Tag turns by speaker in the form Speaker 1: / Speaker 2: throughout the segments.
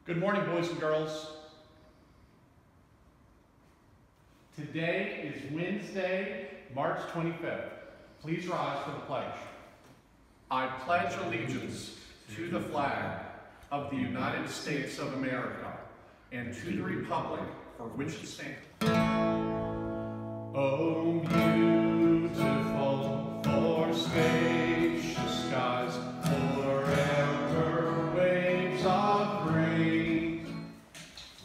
Speaker 1: Good morning, boys and girls. Today is Wednesday, March 25th. Please rise for the pledge. I pledge allegiance to the flag of the United States of America and to the republic for which it stands. Oh, beautiful for spacious skies, forever waves of green.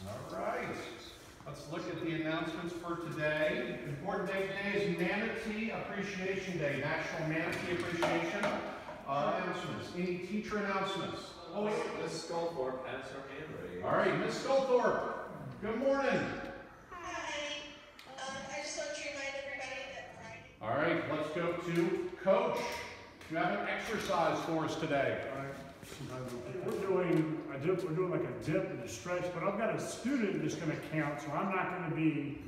Speaker 1: All right, let's look at the announcements for today. Important day today is Manatee Appreciation Day, National Manatee Appreciation. Announcements. Any teacher announcements?
Speaker 2: Oh, wait, Miss Skullthorpe has her hand raised.
Speaker 1: All right, Miss Skullthorpe, good morning. All right, let's go to Coach. You have an exercise for us today.
Speaker 3: All right. We're doing like a dip and a stretch, but I've got a student that's going to count, so I'm not going to be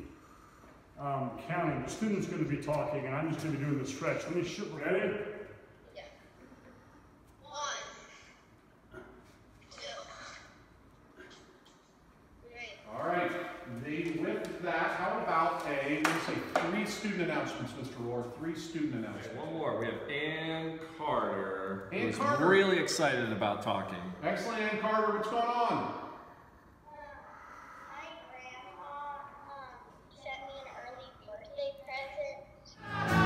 Speaker 3: counting. The student's going to be talking, and I'm just going to be doing the stretch. Let me shoot. Ready?
Speaker 4: Yeah. 1, 2, 3.
Speaker 1: All right. With that, how about let's say 3 student announcements, Mr. Rohr? 3 student announcements.
Speaker 2: Okay, one more. We have Ann Carter.
Speaker 1: Ann
Speaker 2: who's
Speaker 1: Carter.
Speaker 2: really excited about talking.
Speaker 1: Excellent, Ann Carter. What's going on?
Speaker 4: My grandma sent me an early birthday present.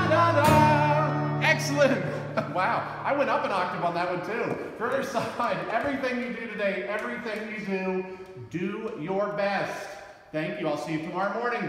Speaker 1: Da-da! Excellent. Wow. I went up an octave on that one too. Riverside, everything you do today, everything you do your best. Thank you. I'll see you tomorrow morning.